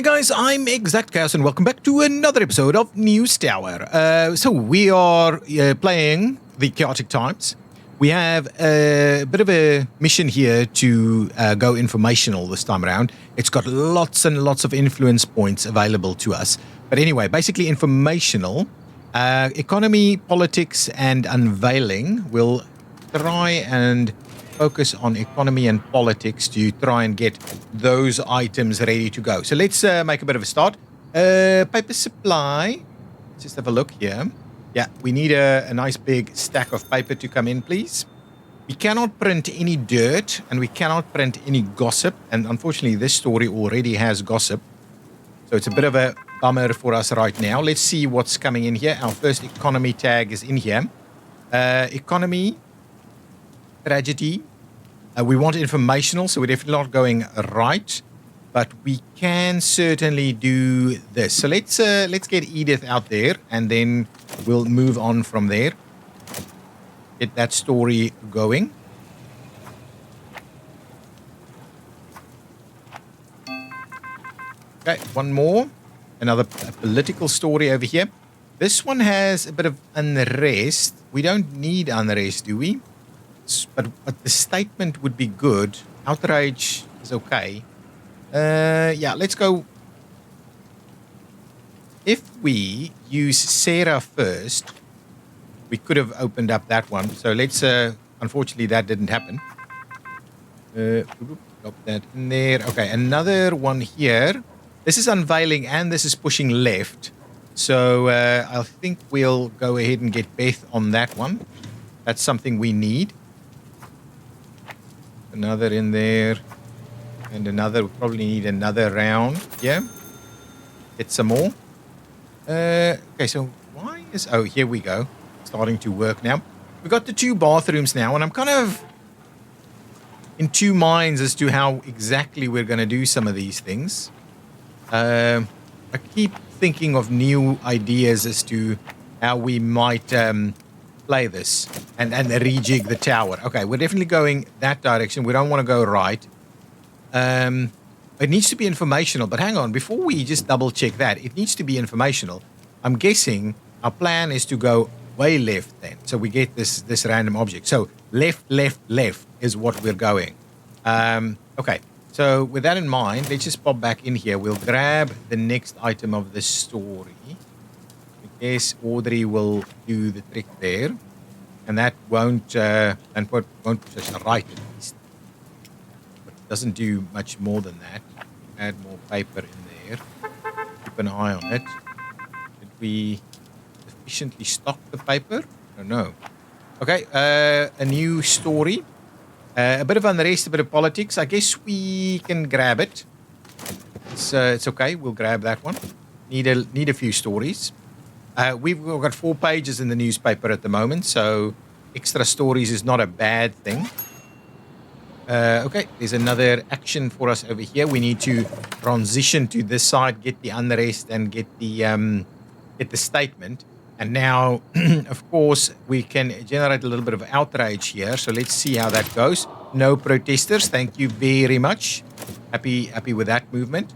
guys, I'm ExactChaos and welcome back to another episode of News Tower. So we are playing the chaotic times. We have a bit of a mission here to go informational this time around. It's got lots and lots of influence points available to us. But anyway, basically informational, economy, politics and unveiling. We'll try and focus on economy and politics to try and get those items ready to go. So let's make a bit of a start. Paper supply. Let's just have a look here. Yeah, we need a nice big stack of paper to come in, please. We cannot print any dirt and we cannot print any gossip. And unfortunately, this story already has gossip. So it's a bit of a bummer for us right now. Let's see what's coming in here. Our first economy tag is in here. Economy. Tragedy. We want informational, so we're definitely not going right, but we can certainly do this. So let's get Edith out there, and then we'll move on from there. Get that story going. Okay, one more. Another political story over here. This one has a bit of unrest. We don't need unrest, do we? But the statement would be good. Outrage is okay. Yeah, let's go. If we use Sarah first, we could have opened up that one. So let's, unfortunately, that didn't happen. Drop that in there. Okay, another one here. This is unveiling and this is pushing left. So I think we'll go ahead and get Beth on that one. That's something we need. Another in there, and another. We probably need another round. Yeah, get some more. Okay, so why is... Oh, here we go. Starting to work now. We've got the two bathrooms now, and I'm kind of in two minds as to how exactly we're going to do some of these things. I keep thinking of new ideas as to how we might... play this and rejig the tower. Okay, we're definitely going that direction. We don't want to go right. It needs to be informational, but hang on, before we just double check that, it needs to be informational. I'm guessing our plan is to go way left then. So we get this random object. So left is what we're going. Okay, so with that in mind, let's just pop back in here. We'll grab the next item of the story. Yes, Audrey will do the trick there, and that won't push us right at least. But it doesn't do much more than that. Add more paper in there. Keep an eye on it. Did we sufficiently stock the paper? I don't know. Okay, a new story. A bit of unrest, a bit of politics. I guess we can grab it. It's okay. We'll grab that one. Need a few stories. We've got 4 pages in the newspaper at the moment, so extra stories is not a bad thing. Okay, there's another action for us over here. We need to transition to this side, get the unrest, and get the statement. And now, of course, we can generate a little bit of outrage here. So let's see how that goes. No protesters. Thank you very much. Happy with that movement.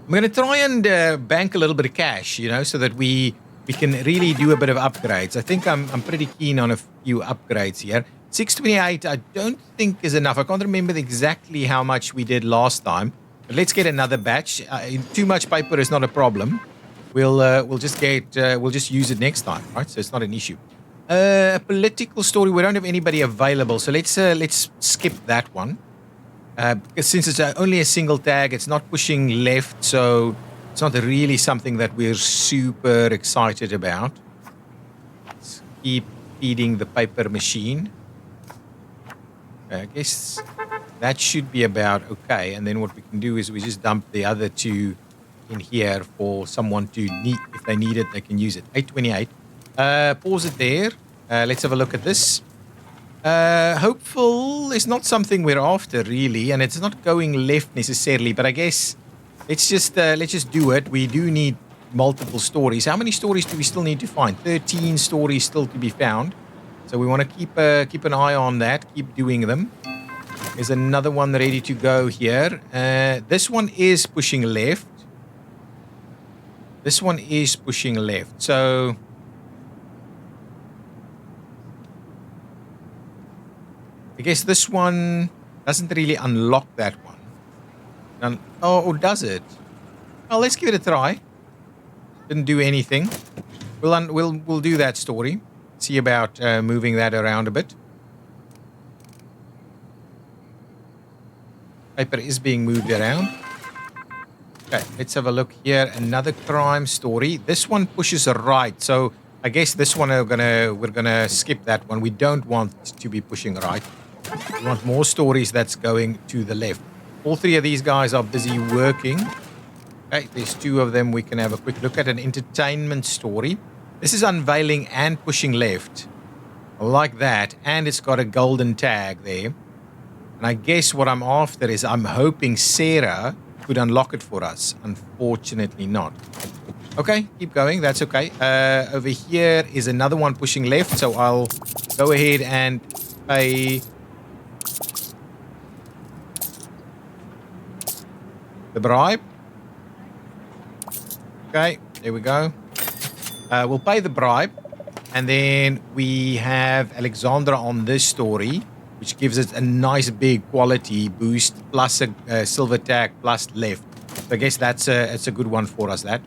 I'm going to try and bank a little bit of cash, you know, so that we can really do a bit of upgrades. I think I'm pretty keen on a few upgrades here. 628 I don't think is enough. I can't remember exactly how much we did last time. But let's get another batch. Too much paper is not a problem. We'll just use it next time, right? So it's not an issue. A political story. We don't have anybody available, so let's skip that one. Because since it's only a single tag, it's not pushing left, so it's not really something that we're super excited about. Let's keep feeding the paper machine. I guess that should be about okay. And then what we can do is we just dump the other two in here for someone to need. If they need it, they can use it. 828. Pause it there. Let's have a look at this. Hopeful is not something we're after really, and it's not going left necessarily, but I guess let's just do it. We do need multiple stories. How many stories do we still need to find? 13 stories still to be found. So we want to keep an eye on that, keep doing them. There's another one ready to go here. This one is pushing left. This one is pushing left. So I guess this one doesn't really unlock that one. Or does it? Well, let's give it a try. Didn't do anything. We'll do that story. See about moving that around a bit. Paper is being moved around. Okay, let's have a look here. Another crime story. This one pushes right, so I guess this one we're gonna skip that one. We don't want to be pushing right. We want more stories that's going to the left. All three of these guys are busy working. Okay, there's two of them we can have a quick look at. An entertainment story. This is unveiling and pushing left. I like that, and it's got a golden tag there. And I guess what I'm after is I'm hoping Sarah could unlock it for us. Unfortunately not. Okay, keep going. That's okay. Over here is another one pushing left. So I'll go ahead and pay the bribe. Okay, there we go. We'll pay the bribe. And then we have Alexandra on this story, which gives us a nice big quality boost, plus a silver tag, plus left. So I guess that's a good one for us, that.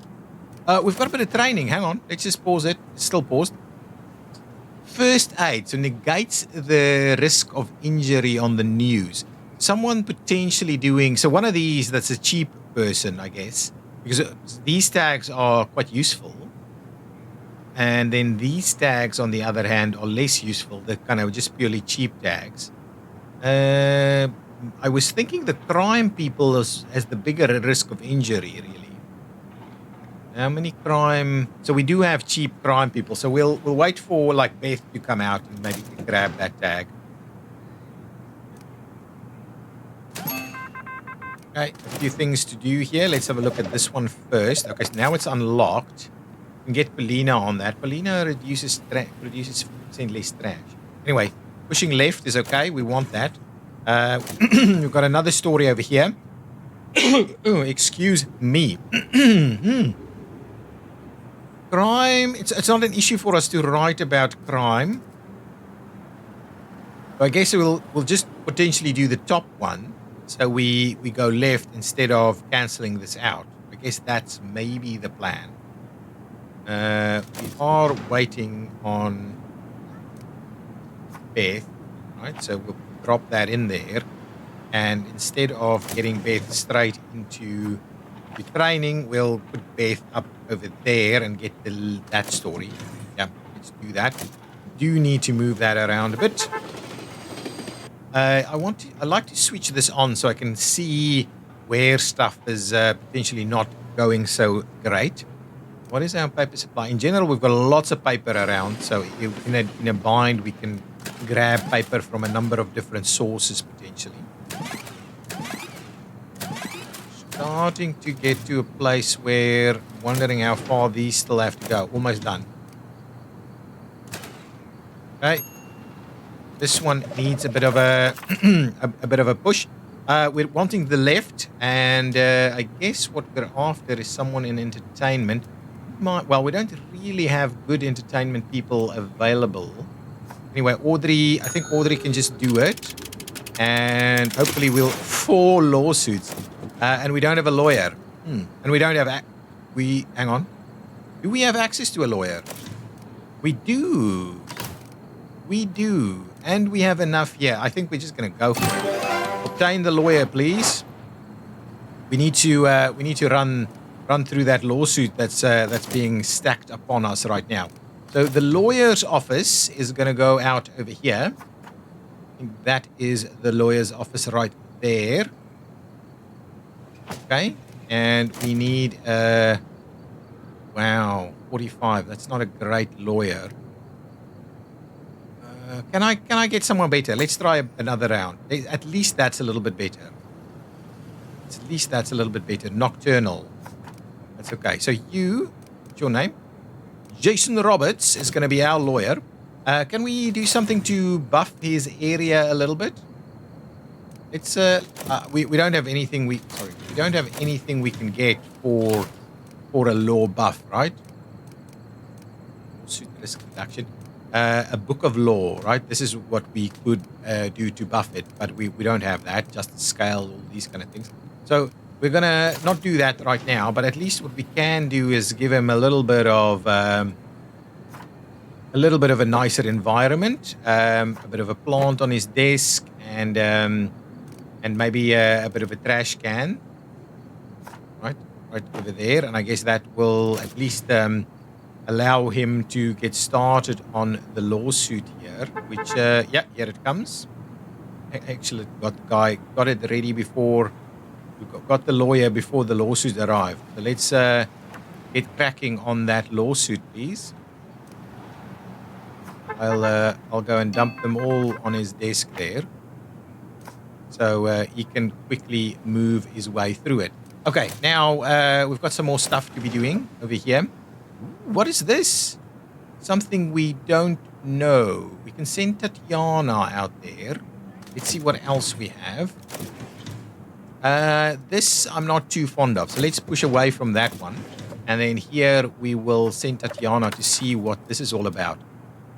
We've got a bit of training. Hang on. Let's just pause it. It's still paused. First aid. So negates the risk of injury on the news. Someone potentially doing... So one of these that's a cheap person, I guess. Because these tags are quite useful. And then these tags, on the other hand, are less useful. They're kind of just purely cheap tags. I was thinking the crime people has the bigger risk of injury, really. How many crime... So we do have cheap crime people. So we'll wait for, like, Beth to come out and maybe grab that tag. Okay, a few things to do here. Let's have a look at this one first. Okay, so now it's unlocked. We can get Polina on that. Polina produces 50% less trash. Anyway, pushing left is okay. We want that. We've got another story over here. Excuse me. Crime. It's not an issue for us to write about crime. So I guess we'll just potentially do the top one. So we go left instead of cancelling this out. I guess that's maybe the plan. We are waiting on Beth, right? So we'll drop that in there. And instead of getting Beth straight into the training, we'll put Beth up over there and get that story. Yeah, let's do that. Do need to move that around a bit. I like to switch this on so I can see where stuff is potentially not going so great. What is our paper supply? In general, we've got lots of paper around. So in a bind, we can grab paper from a number of different sources potentially. Starting to get to a place where I'm wondering how far these still have to go. Almost done. Okay. This one needs a bit of a bit of a push. We're wanting the left, and I guess what we're after is someone in entertainment. Well, we don't really have good entertainment people available. Anyway, Audrey, I think Audrey can just do it. And hopefully we'll... 4 lawsuits. And we don't have a lawyer. And we don't have... Hang on. Do we have access to a lawyer? We do. We do. And we have enough. Yeah, I think we're just going to go for it. Obtain the lawyer, please. We need to run through that lawsuit that's being stacked upon us right now. So the lawyer's office is going to go out over here. I think that is the lawyer's office right there. Okay. And we need, wow, 45. That's not a great lawyer. Can I get someone better? Let's try another round. At least that's a little bit better. At least that's a little bit better. Nocturnal. That's okay. So what's your name? Jason Roberts is going to be our lawyer. Can we do something to buff his area a little bit? Let's we don't have anything we don't have anything we can get for a law buff, right? Suit risk reduction. A book of law, right? This is what we could do to buff it, but we don't have that. Just scale, all these kind of things. So we're gonna not do that right now, but at least what we can do is give him a little bit of a nicer environment, a bit of a plant on his desk, and maybe a bit of a trash can, right over there. And I guess that will at least allow him to get started on the lawsuit here, which, yeah, here it comes. Actually, got it ready before, we got the lawyer before the lawsuit arrived. So let's get cracking on that lawsuit, please. I'll go and dump them all on his desk there, so he can quickly move his way through it. Okay, now we've got some more stuff to be doing over here. What is this? Something we don't know. We can send Tatiana out there. Let's see what else we have. This I'm not too fond of, so let's push away from that one. And then here we will send Tatiana to see what this is all about.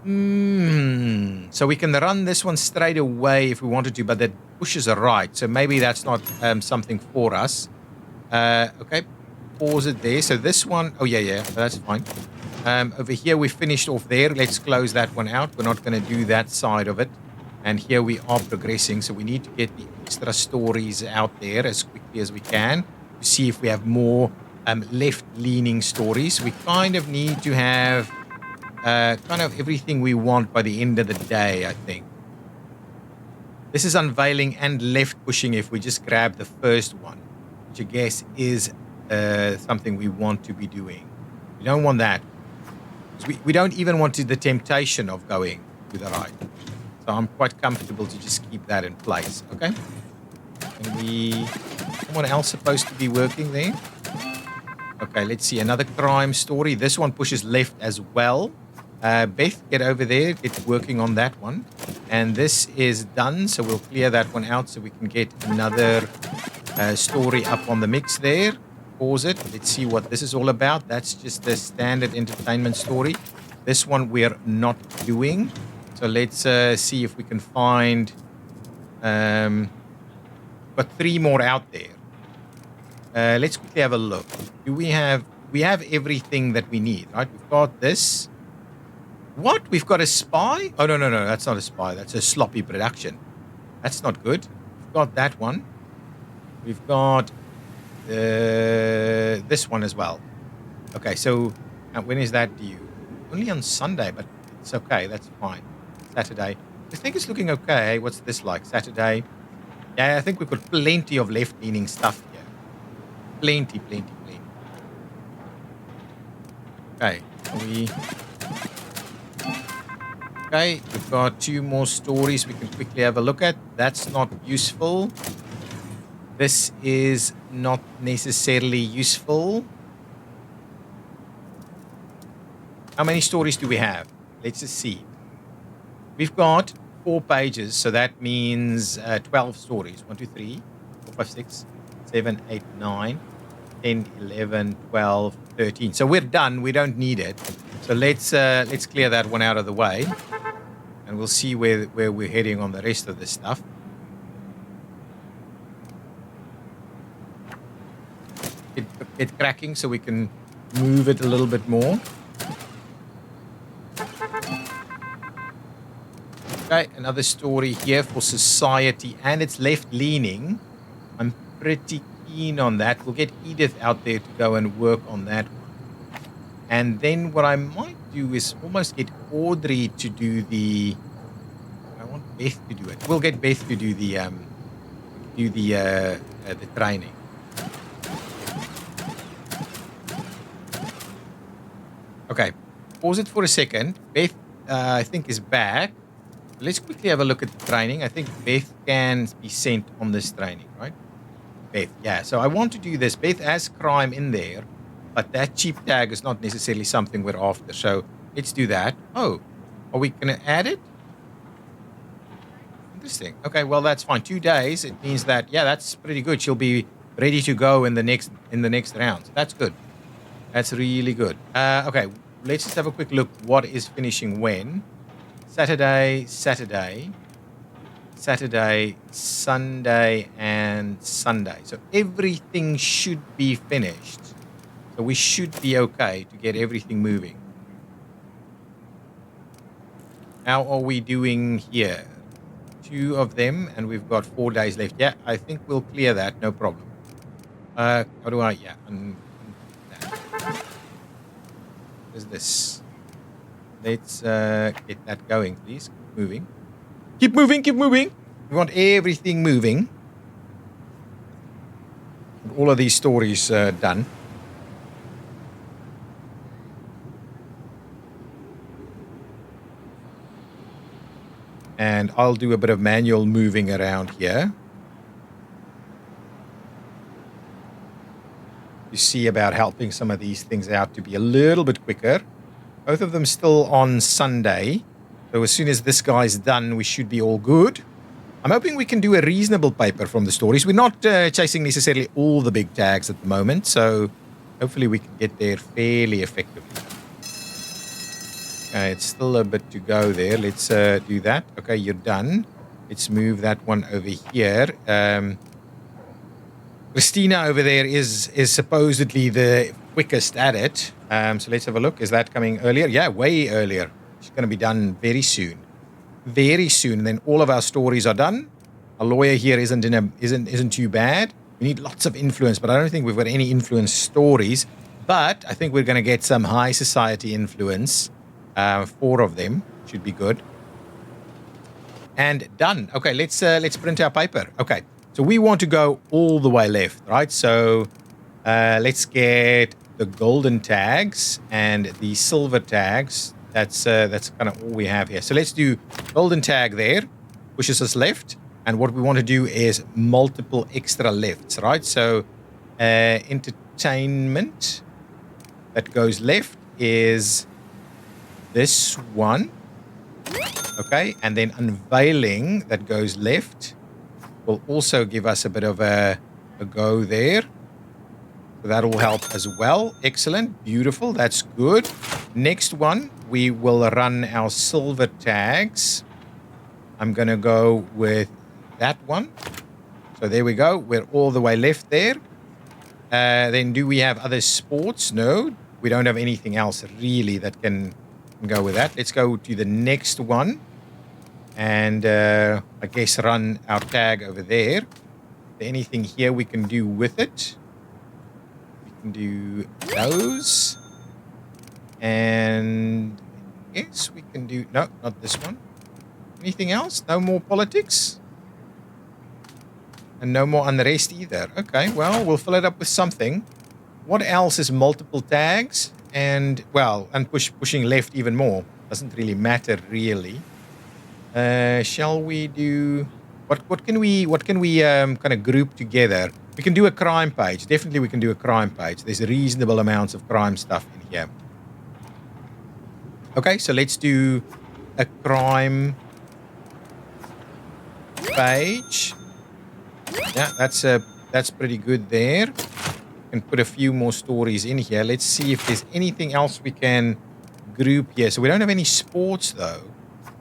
So we can run this one straight away if we wanted to, but that pushes a right. So maybe that's not something for us. Okay, pause it there. So this one, oh yeah, that's fine. Over here we finished off there. Let's close that one out. We're not going to do that side of it. And here we are progressing. So we need to get the extra stories out there as quickly as we can to see if we have more left-leaning stories. We kind of need to have kind of everything we want by the end of the day, I think. This is unveiling and left pushing if we just grab the first one, which I guess is something we want to be doing. We don't want that. We don't even want the temptation of going to the right. So I'm quite comfortable to just keep that in place, okay? And someone else supposed to be working there? Okay, let's see, another crime story. This one pushes left as well. Beth, get over there, get working on that one. And this is done, so we'll clear that one out so we can get another story up on the mix there. Pause it. Let's see what this is all about. That's just a standard entertainment story. This one we're not doing. So let's see if we can find... got 3 more out there. Let's quickly have a look. We have everything that we need, right? We've got this. What? We've got a spy? Oh, no. That's not a spy. That's a sloppy production. That's not good. We've got that one. We've got this one as well. Okay, so when is that due? Only on Sunday, but it's okay. That's fine. Saturday. I think it's looking okay. What's this like? Saturday. Yeah, I think we've got plenty of left-leaning stuff here. Plenty. Okay, Okay, we've got 2 more stories we can quickly have a look at. That's not useful. This is not necessarily useful. How many stories do we have? Let's just see. We've got 4 pages, so that means 12 stories. 1, 2, 3, 4, 5, 6, 7, 8, 9, 10, 11, 12, 13. So we're done. We don't need it. So let's clear that one out of the way, and we'll see where we're heading on the rest of this stuff. Get cracking so we can move it a little bit more. Okay, another story here for society, and it's left-leaning. I'm pretty keen on that. We'll get Edith out there to go and work on that one. And then what I might do is almost get Audrey to do the... I want Beth to do it. We'll get Beth to do the training. Okay, pause it for a second. Beth, I think, is back. Let's quickly have a look at the training. I think Beth can be sent on this training, right? Beth, yeah. So I want to do this. Beth has crime in there, but that cheap tag is not necessarily something we're after. So let's do that. Oh, are we going to add it? I interesting. Okay, well that's fine. 2 days. It means that that's pretty good. She'll be ready to go in the next round. So that's good. That's really good. Okay, let's just have a quick look. What is finishing when? Saturday, Sunday, and Sunday. So everything should be finished. So we should be okay to get everything moving. How are we doing here? 2 of them, and we've got 4 days left. Yeah, I think we'll clear that. No problem. How do I? Yeah. What is this? Let's get that going, please. Keep moving. Keep moving. Keep moving. We want everything moving. All of these stories done. And I'll do a bit of manual moving around here to see about helping some of these things out to be a little bit quicker. Both of them still on Sunday. So as soon as this guy's done, we should be all good. I'm hoping we can do a reasonable paper from the stories. We're not chasing necessarily all the big tags at the moment, so hopefully we can get there fairly effectively. Okay, it's still a bit to go there. Let's do that. Okay, you're done. Let's move that one over here. Christina over there is supposedly the quickest at it. So let's have a look. Is that coming earlier? Yeah, way earlier. It's going to be done very soon. Very soon. And then all of our stories are done. Our lawyer here isn't too bad. We need lots of influence, but I don't think we've got any influence stories. But I think we're going to get some high society influence. 4 of them should be good. And done. Okay, let's print our paper. Okay, so we want to go all the way left, right? So let's get the golden tags and the silver tags. That's kind of all we have here. So let's do golden tag there, pushes us left. And what we want to do is multiple extra lefts, right? So entertainment that goes left is this one. Okay, and then unveiling that goes left will also give us a bit of a go there. So that'll help as well. Excellent, beautiful, that's good. Next one, we will run our silver tags. I'm going to go with that one. So there we go, we're all the way left there. Then do we have other sports? No, we don't have anything else really that can go with that. Let's go to the next one and I guess run our tag over there. Is there anything here we can do with it? We can do those, and yes, we can do no, not this one. Anything else? No more politics and no more unrest either. Okay, well, we'll fill it up with something. What else is multiple tags? And well, and pushing left even more. Doesn't really matter really. Shall we do what can we kind of group together? We can do a crime page. Definitely we can do a crime page. There's reasonable amounts of crime stuff in here. Okay, so let's do a crime page. Yeah, that's pretty good there. Can put a few more stories in here. Let's see if there's anything else we can group here. So we don't have any sports though.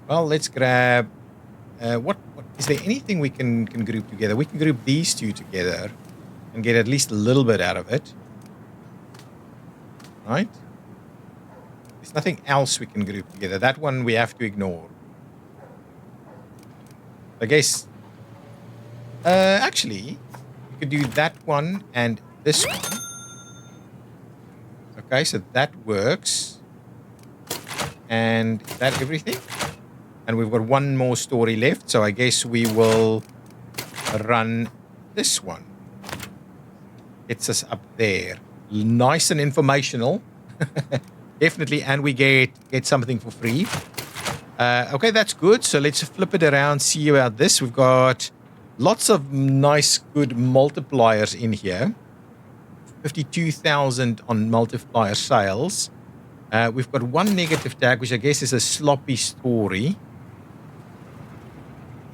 Well, let's grab what is there anything we can group together? We can group these 2 together and get at least a little bit out of it. Right? There's nothing else we can group together. That one we have to ignore. I guess actually we could do that one and this one. Okay, so that works. And is that everything? And we've got one more story left, so I guess we will run this one. Gets us up there. Nice and informational. Definitely, and we get something for free. Okay, that's good. So let's flip it around, see about this. We've got lots of nice, good multipliers in here. 52,000 on multiplier sales. We've got one negative tag, which I guess is a sloppy story.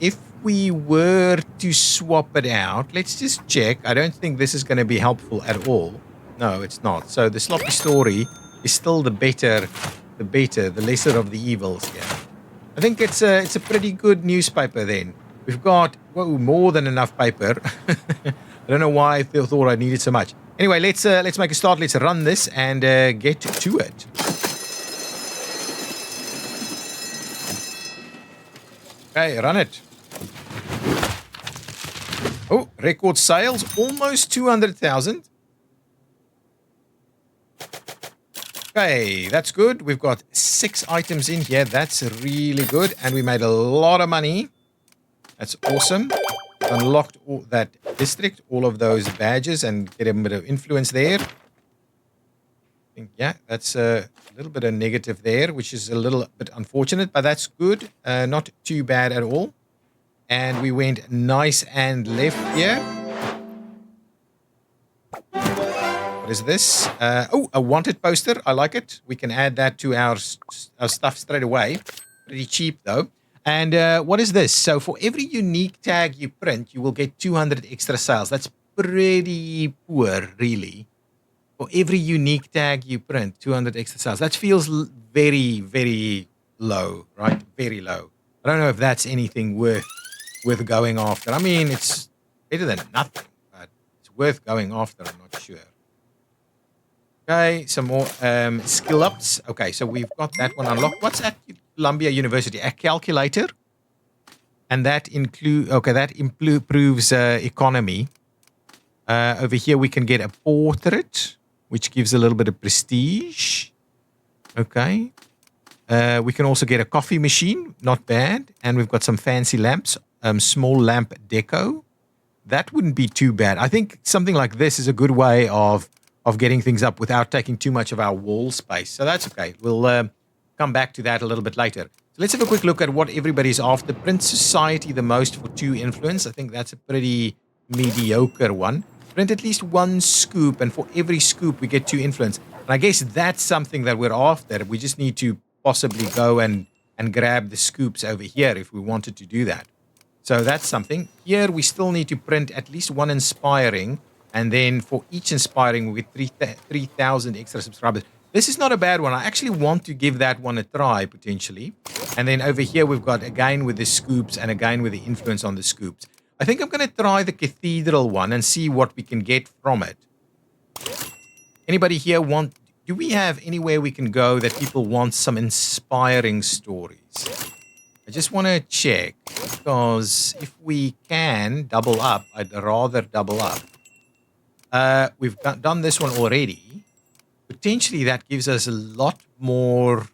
If we were to swap it out, let's just check. I don't think this is going to be helpful at all. No, it's not. So the sloppy story is still the lesser of the evils here. I think it's a pretty good newspaper then. We've got more than enough paper. I don't know why I thought I needed so much. Anyway, let's make a start. Let's run this and get to it. Okay, run it. Oh, record sales, almost 200,000. Okay, that's good. We've got 6 items in here. That's really good. And we made a lot of money. That's awesome. Unlocked all that district, all of those badges, and get a bit of influence there. I think, yeah, that's a little bit of negative there, which is a little bit unfortunate, but that's good. Not too bad at all. And we went nice and left here. What is this? A wanted poster. I like it. We can add that to our stuff straight away. Pretty cheap, though. And what is this? So for every unique tag you print, you will get 200 extra sales. That's pretty poor, really. For every unique tag you print, 200 extra sales. That feels very, very low, right? Very low. I don't know if that's anything worth going after. I mean, it's better than nothing, but it's worth going after. I'm not sure. Okay, some more skill ups. Okay, so we've got that one unlocked. What's at Columbia University? A calculator, and that improves economy. Over here we can get a portrait, which gives a little bit of prestige. Okay, we can also get a coffee machine, not bad, and we've got some fancy lamps. Small lamp deco. That wouldn't be too bad. I think something like this is a good way of getting things up without taking too much of our wall space. So that's okay. We'll come back to that a little bit later. So let's have a quick look at what everybody's after. Print society the most for 2 influence. I think that's a pretty mediocre one. Print at least 1 scoop, and for every scoop we get 2 influence. And I guess that's something that we're after. We just need to possibly go and grab the scoops over here if we wanted to do that. So that's something. Here we still need to print at least 1 inspiring, and then for each inspiring we get 3,000 extra subscribers. This is not a bad one. I actually want to give that one a try potentially. And then over here we've got again with the scoops and again with the influence on the scoops. I think I'm going to try the cathedral one and see what we can get from it. Anybody here do we have anywhere we can go that people want some inspiring stories? I just want to check, because if we can double up, I'd rather double up. We've done this one already. Potentially that gives us a lot more.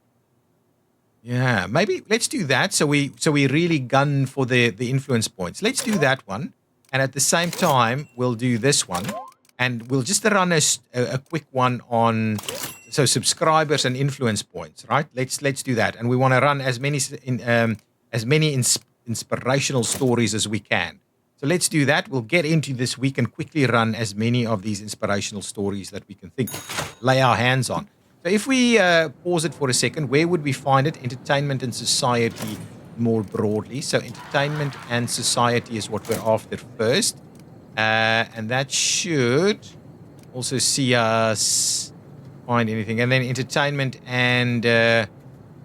Yeah, maybe let's do that. So we really gun for the influence points. Let's do that one. And at the same time, we'll do this one. And we'll just run a quick one on subscribers and influence points, right? Let's do that. And we want to run as many inspirational stories as we can. So let's do that. We'll get into this week and quickly run as many of these inspirational stories that we can lay our hands on. So if we pause it for a second, where would we find it? Entertainment and society more broadly. So entertainment and society is what we're after first. And that should also see us find anything. And then entertainment and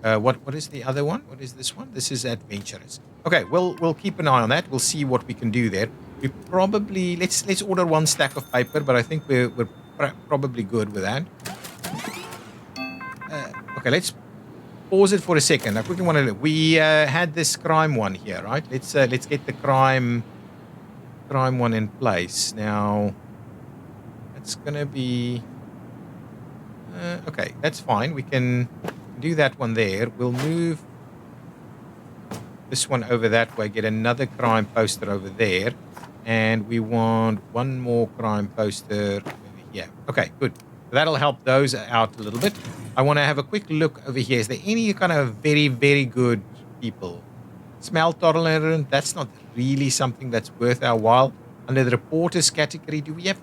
what is the other one? What is this one? This is adventurous. Okay, we'll keep an eye on that. We'll see what we can do there. We probably let's order 1 stack of paper, but I think we're probably good with that. Okay, let's pause it for a second. I quickly want to look. We had this crime one here, right? Let's get the crime one in place. Now, that's gonna be okay. That's fine. We can do that one there. We'll move this one over that way. Get another crime poster over there, and we want 1 more crime poster over here. Okay, good. That'll help those out a little bit. I want to have a quick look over here. Is there any kind of very, very good people? Smell tolerant, that's not really something that's worth our while. Under the reporters category, do we have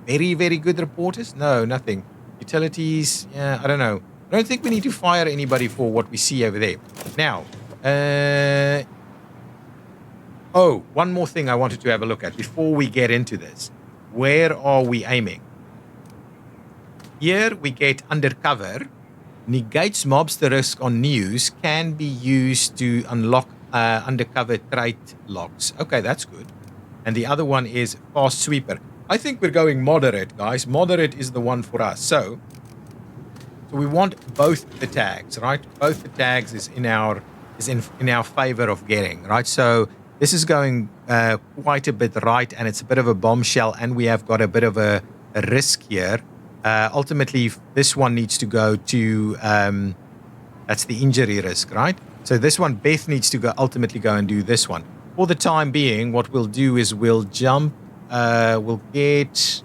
very, very good reporters? No, nothing. Utilities, yeah, I don't know. I don't think we need to fire anybody for what we see over there. Now, Oh, one more thing I wanted to have a look at before we get into this. Where are we aiming? Here we get undercover. Negates mobster risk on news, can be used to unlock undercover trait locks. Okay, that's good. And the other one is fast sweeper. I think we're going moderate, guys. Moderate is the one for us. So we want both the tags, right? Both the tags is in our favor of getting, right? So this is going quite a bit right, and it's a bit of a bombshell, and we have got a bit of a risk here. Ultimately, this one needs to go to, that's the injury risk, right? So this one, Beth needs to ultimately go and do this one. For the time being, what we'll do is we'll jump, we'll get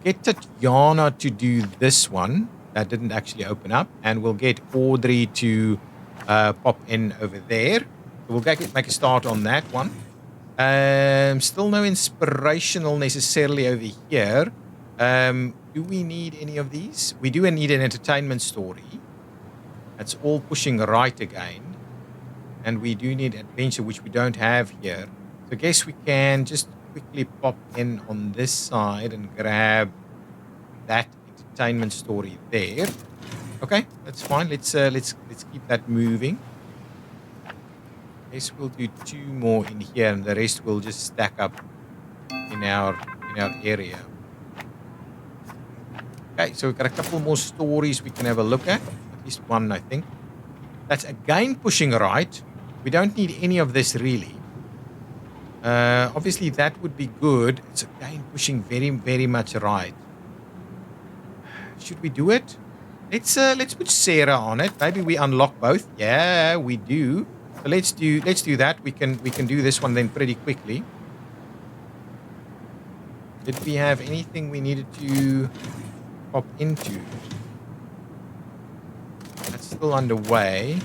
Tatiana to do this one. That didn't actually open up. And we'll get Audrey to pop in over there. So we'll make a start on that one. Still no inspirational necessarily over here. Do we need any of these? We do need an entertainment story. That's all pushing right again. And we do need adventure, which we don't have here. So I guess we can just quickly pop in on this side and grab that entertainment story there. Okay, that's fine. Let's keep that moving. I guess we'll do 2 more in here, and the rest will just stack up in our area. Okay, so we've got a couple more stories we can have a look at least one, I think. That's again pushing right. We don't need any of this really. Obviously that would be good. It's again pushing very, very much right. Should we do it? Let's put Sarah on it. Maybe we unlock both. Yeah, we do. So let's do that. We can do this one then pretty quickly. Did we have anything we needed to pop into? That's still underway.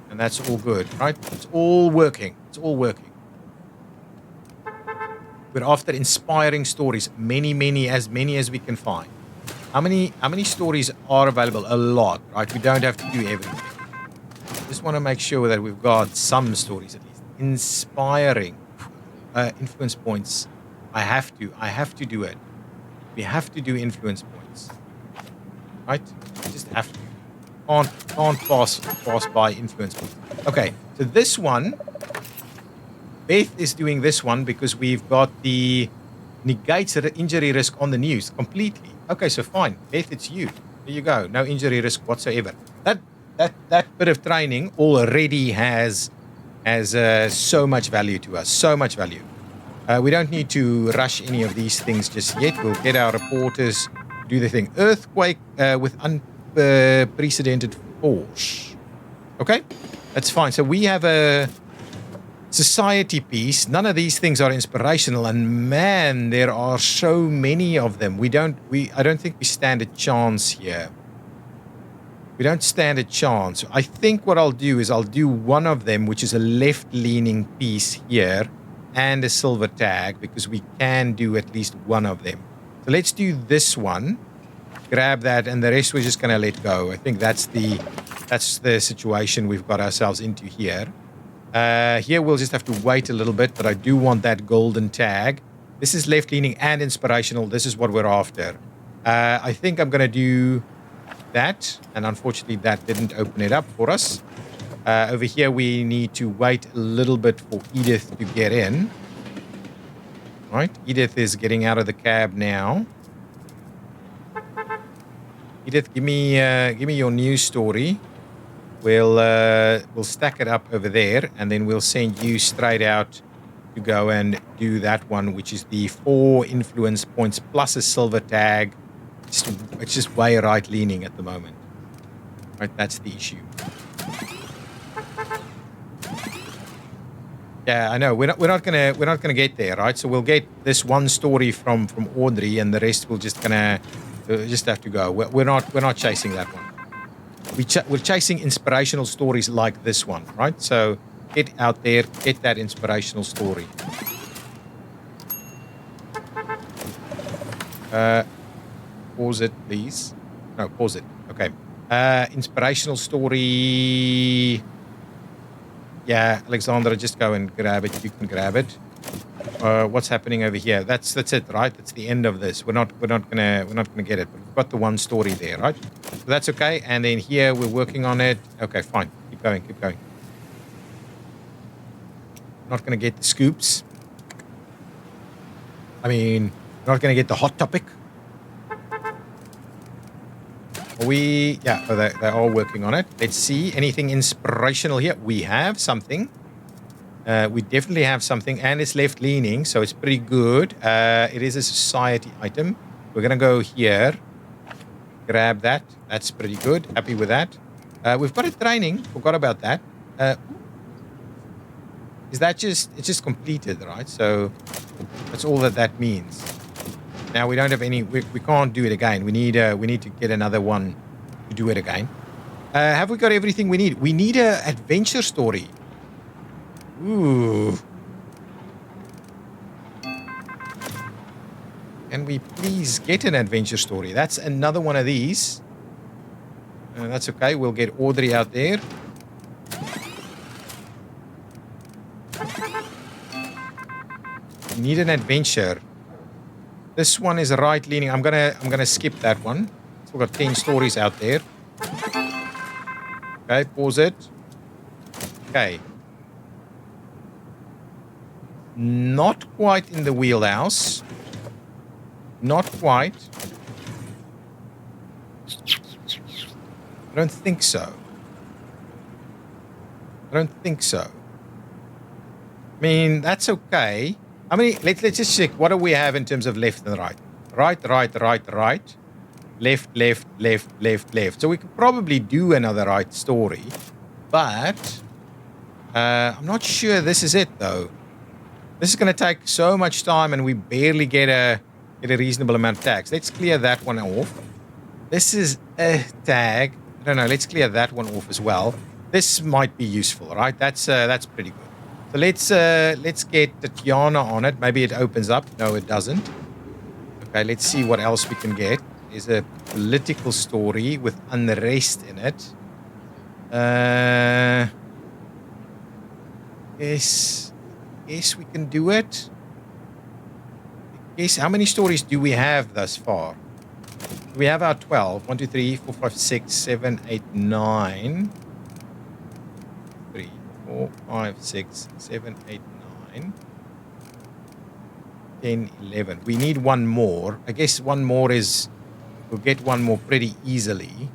And that's all good, right? It's all working. It's all working. We're after inspiring stories. Many as we can find. How many stories are available? A lot, right? We don't have to do everything. Just want to make sure that we've got some stories at least. Inspiring. Influence points. I have to do it. We have to do influence points. Right? We just have to. Can't pass by influence points. Okay, so this one, Beth is doing this one because we've got the negates injury risk on the news completely. Okay, so fine. Beth, it's you. There you go. No injury risk whatsoever. That bit of training already has so much value to us. So much value. We don't need to rush any of these things just yet. We'll get our reporters to do the thing. Earthquake with unprecedented force. Okay, that's fine. So we have a society piece. None of these things are inspirational, and man, there are so many of them. I don't think we stand a chance here. We don't stand a chance. I think what I'll do is I'll do one of them, which is a left-leaning piece here, and a silver tag, because we can do at least one of them. So let's do this one. Grab that, and the rest we're just going to let go. I think that's the situation we've got ourselves into here. Here we'll just have to wait a little bit, but I do want that golden tag. This is left-leaning and inspirational. This is what we're after. I think I'm going to do that, and unfortunately that didn't open it up for us. Over here we need to wait a little bit for Edith to get in. Right, Edith is getting out of the cab now. Edith, give me your news story. We'll stack it up over there, and then we'll send you straight out to go and do that one, which is the 4 influence points plus a silver tag. It's just way right leaning at the moment. Right, that's the issue. Yeah, I know. We're not gonna get there, right? So we'll get this one story from Audrey, and the rest we'll just have to go. We're not chasing that one. We're chasing inspirational stories like this one, right? So get out there, get that inspirational story. Pause it, please. No, pause it. Okay. Inspirational story. Yeah, Alexandra, just go and grab it. You can grab it. What's happening over here? That's it, right? That's the end of this. We're not gonna get it. But we've got the one story there, right? So that's okay. And then here we're working on it. Okay, fine. Keep going, keep going. Not gonna get the scoops. I mean, not gonna get the hot topic. Yeah, they are working on it. Let's see. Anything inspirational here? We have something. We definitely have something, and it's left-leaning, so it's pretty good. It is a society item. We're going to go here. Grab that. That's pretty good. Happy with that. We've got a training. Forgot about that. Is that just... It's just completed, right? So that's all that means. Now we don't have any... We can't do it again. We need to get another one to do it again. Have we got everything we need? We need an adventure story. Ooh. Can we please get an adventure story? That's another one of these. That's okay. We'll get Audrey out there. We need an adventure. This one is right leaning. I'm gonna skip that one. Still got 10 stories out there. Okay, pause it. Okay. Not quite in the wheelhouse. Not quite. I don't think so. I don't think so. I mean, that's okay. I mean, let's just check. What do we have in terms of left and right? Right, right, right, right. Left, left, left, left, left. So we could probably do another right story. But I'm not sure this is it, though. This is going to take so much time, and we barely get a reasonable amount of tags. Let's clear that one off. This is a tag. I don't know. Let's clear that one off as well. This might be useful, right? That's pretty good. So let's get Tatiana on it. Maybe it opens up. No, it doesn't. Okay, let's see what else we can get. There's a political story with unrest in it. Yes, we can do it. Yes, how many stories do we have thus far? We have our 12. 1, 2, 3, 4, 5, 6, 7, 8, 9. 3, 4, 5, 6, 7, 8, 9. 10, 11. We need one more. I guess one more is... We'll get one more pretty easily.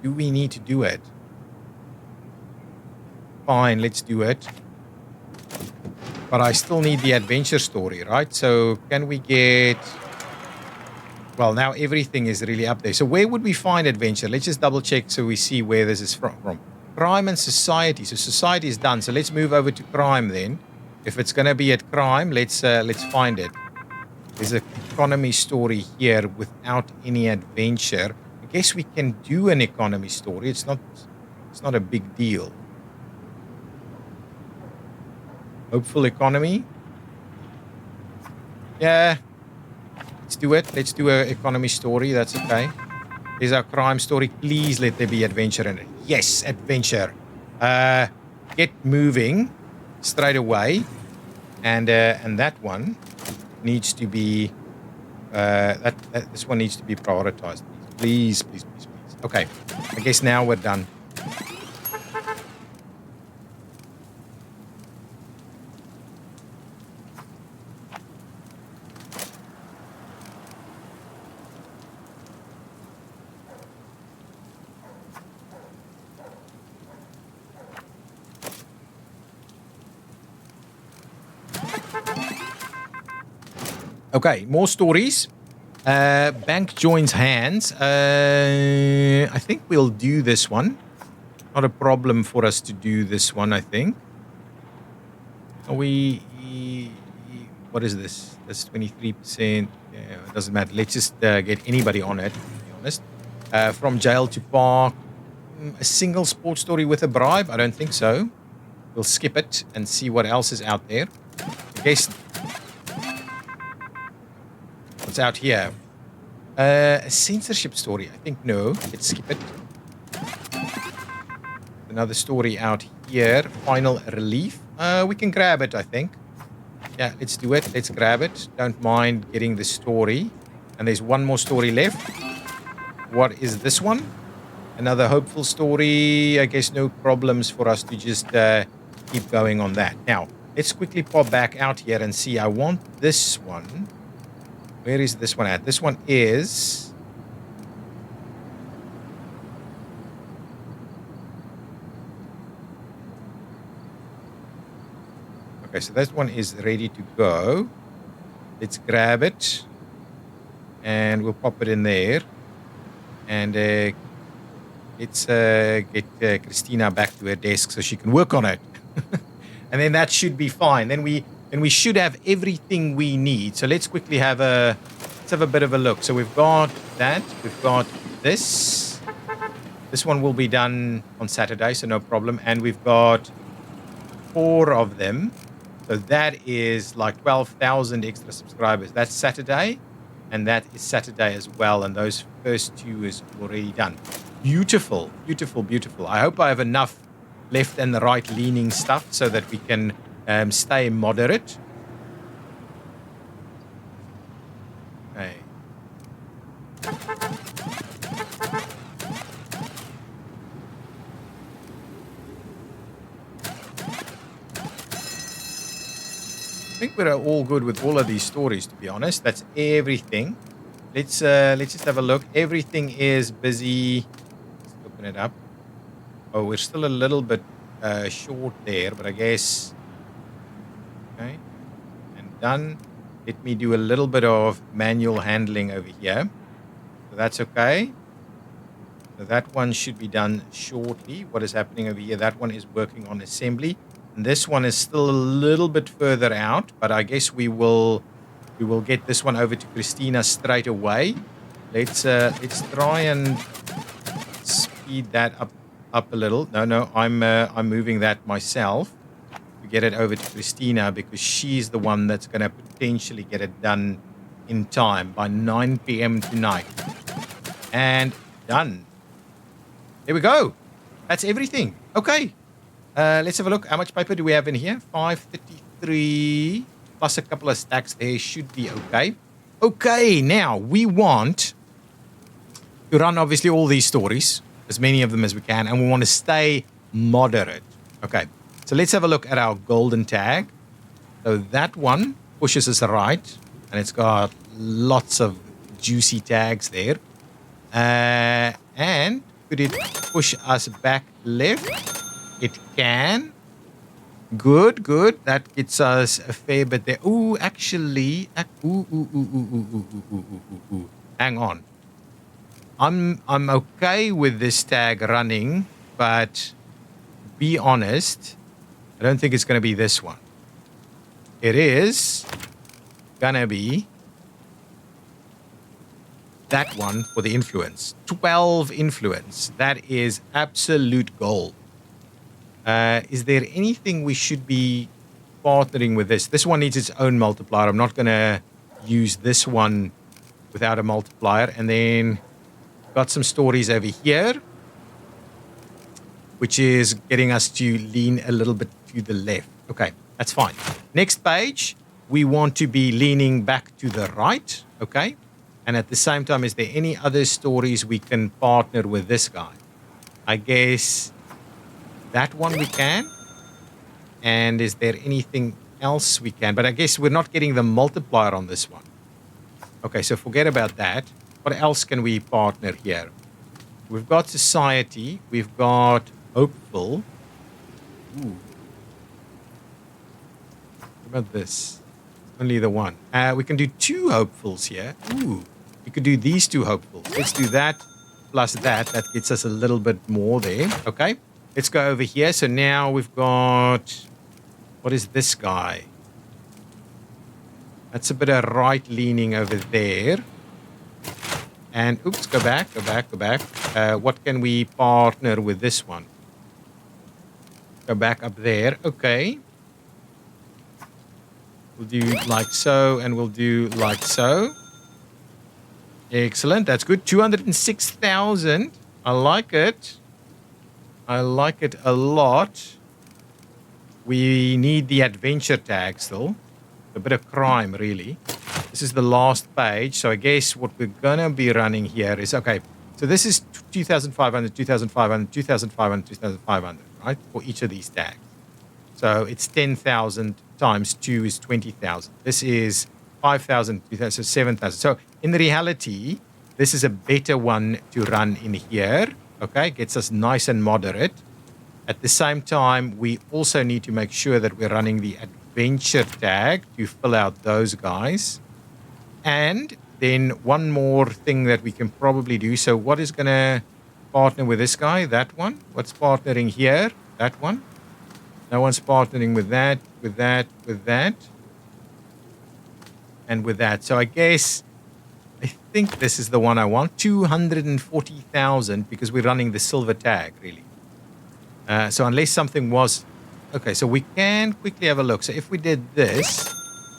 Do we need to do it? Fine, let's do it. But I still need the adventure story, right? So can we get... Well, now everything is really up there. So where would we find adventure? Let's just double check so we see where this is from. Crime and society. So society is done. So let's move over to crime then. If it's going to be at crime, let's find it. There's an economy story here without any adventure. I guess we can do an economy story. It's not a big deal. Hopeful economy. Yeah. Let's do it. Let's do an economy story. That's okay. There's our crime story. Please let there be adventure in it. Yes, adventure. Get moving straight away. And that one needs to be... this one needs to be prioritized. Please, please, please, please. Okay. I guess now we're done. Okay, more stories. Bank joins hands. I think we'll do this one. Not a problem for us to do this one, I think. Are we... What is this? That's 23%. Yeah, it doesn't matter. Let's just get anybody on it, to be honest. From jail to park. A single sports story with a bribe? I don't think so. We'll skip it and see what else is out there. I guess... What's out here? A censorship story. I think no. Let's skip it. another story out here. Final relief. We can grab it, I think. Yeah, let's do it. Let's grab it. Don't mind getting the story. And there's one more story left. What is this one? Another hopeful story. I guess no problems for us to just keep going on that. Now, let's quickly pop back out here and see. I want this one. Where is this one at? This one is... Okay, so that one is ready to go. Let's grab it. And we'll pop it in there. And let's get Christina back to her desk so she can work on it. And then that should be fine. Then we should have everything we need. So let's quickly have a bit of a look. So we've got that. We've got this. This one will be done on Saturday, so no problem. And we've got 4 of them. So that is like 12,000 extra subscribers. That's Saturday. And that is Saturday as well. And those first 2 is already done. Beautiful, beautiful, beautiful. I hope I have enough left and the right leaning stuff so that we can stay moderate. Okay. I think we're all good with all of these stories, to be honest. That's everything. Let's just have a look. Everything is busy. Let's open it up. Oh, we're still a little bit short there, but I guess... Okay. And done. Let me do a little bit of manual handling over here. So that's okay. So that one should be done shortly. What is happening over here? That one is working on assembly. And this one is still a little bit further out, but I guess we will get this one over to Christina straight away. Let's try and speed that up a little. No, I'm moving that myself to get it over to Christina because she's the one that's going to potentially get it done in time by 9 p.m. tonight. And done. There we go. That's everything. Okay. Let's have a look. How much paper do we have in here? 533 plus a couple of stacks there should be okay. Okay, now we want to run obviously all these stories, as many of them as we can, and we want to stay moderate. Okay, so let's have a look at our golden tag. So that one pushes us right, and it's got lots of juicy tags there. And could it push us back left? It can. Good. That gets us a fair bit there. Ooh, actually. Hang on. I'm okay with this tag running, but be honest, I don't think it's going to be this one. It is going to be that one for the influence. 12 influence. That is absolute gold. Is there anything we should be partnering with this? This one needs its own multiplier. I'm not going to use this one without a multiplier. And then got some stories over here, which is getting us to lean a little bit to the left. Okay, that's fine. Next page, we want to be leaning back to the right. Okay. And at the same time, is there any other stories we can partner with this guy? I guess... that one we can. And is there anything else we can? But I guess we're not getting the multiplier on this one. Okay, so forget about that. What else can we partner here? We've got society. We've got hopeful. Ooh. What about this? Only the one. We can do 2 hopefuls here. Ooh. We could do these 2 hopefuls. Let's do that plus that. That gets us a little bit more there. Okay. Let's go over here. So now we've got, what is this guy? That's a bit of right leaning over there. And oops, go back. What can we partner with this one? Go back up there. Okay. We'll do like so, and we'll do like so. Excellent. That's good. 206,000. I like it. I like it a lot. We need the adventure tag still. A bit of crime, really. This is the last page. So I guess what we're going to be running here is, okay, so this is 2,500, 2,500, 2,500, 2,500, right? For each of these tags. So it's 10,000 times 2 is 20,000. This is 5,000, 2,000, so 7,000. So in reality, this is a better one to run in here. Okay, gets us nice and moderate. At the same time, we also need to make sure that we're running the adventure tag to fill out those guys. And then one more thing that we can probably do. So what is going to partner with this guy? That one. What's partnering here? That one. No one's partnering with that, with that, with that, and with that. So I guess, I think this is the one I want. 240,000 because we're running the silver tag, really. So unless something was... Okay, so we can quickly have a look. So if we did this,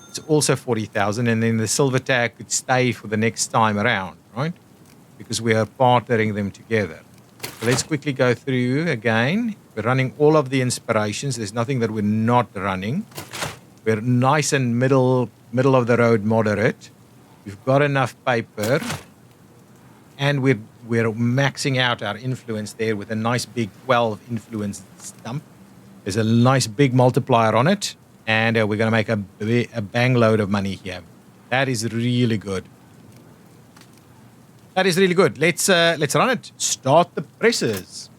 it's also 40,000, and then the silver tag could stay for the next time around, right? Because we are partnering them together. So let's quickly go through again. We're running all of the inspirations. There's nothing that we're not running. We're nice and middle of the road moderate. We've got enough paper. And we're maxing out our influence there with a nice big 12 influence stump. There's a nice big multiplier on it. And we're going to make a bang load of money here. That is really good. That is really good. Let's run it. Start the presses.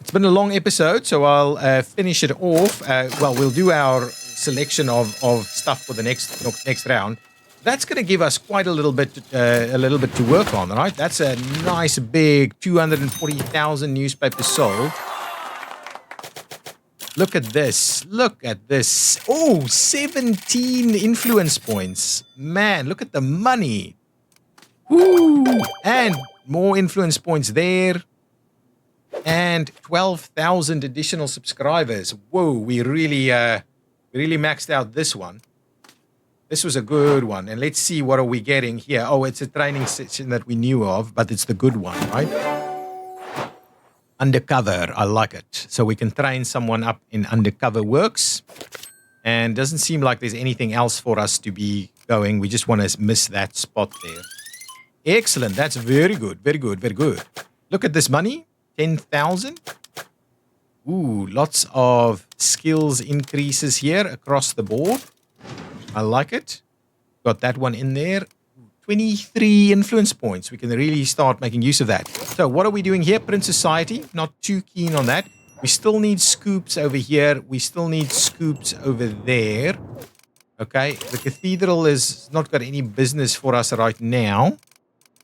It's been a long episode, so I'll finish it off. Well, we'll do our selection of stuff for the next round. That's going to give us quite a little bit to work on, right? That's a nice big 240,000 newspapers sold. Look at this. Look at this. Oh, 17 influence points. Man, look at the money. Woo! And more influence points there. And 12,000 additional subscribers. Whoa, we really maxed out this one. This was a good one. And let's see what are we getting here. Oh, it's a training session that we knew of, but it's the good one, right? Undercover, I like it. So we can train someone up in undercover works. And doesn't seem like there's anything else for us to be going. We just want to miss that spot there. Excellent. That's very good. Very good. Very good. Look at this money. 10,000. Ooh, lots of skills increases here across the board. I like it. Got that one in there. 23 influence points. We can really start making use of that. So what are we doing here? Print Society. Not too keen on that. We still need scoops over here. We still need scoops over there. Okay. The cathedral is not got any business for us right now.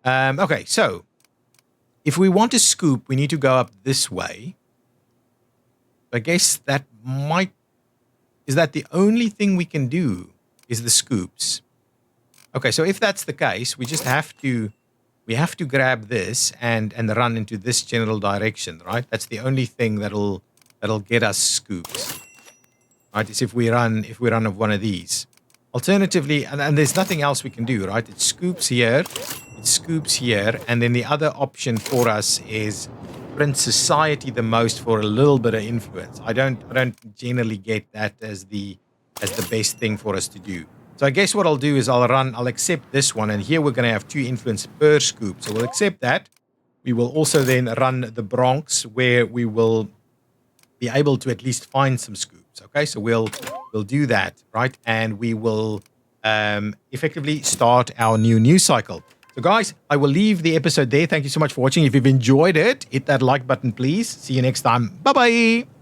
Okay, so if we want to scoop, we need to go up this way. I guess that might... Is that the only thing we can do is the scoops? Okay, so if that's the case, we just have to... We have to grab this and run into this general direction, right? That's the only thing that'll get us scoops. Right, is if we run of one of these. Alternatively, and there's nothing else we can do, right? It scoops here, it scoops here, and then the other option for us is print society the most for a little bit of influence. I don't generally get that as the best thing for us to do. So I guess what I'll do is I'll accept this one, and here we're going to have 2 influence per scoop. So we'll accept that. We will also then run the Bronx, where we will be able to at least find some scoops. Okay, so we'll do that, right? And we will effectively start our new news cycle. So guys, I will leave the episode there. Thank you so much for watching. If you've enjoyed it, hit that like button, please. See you next time. Bye-bye.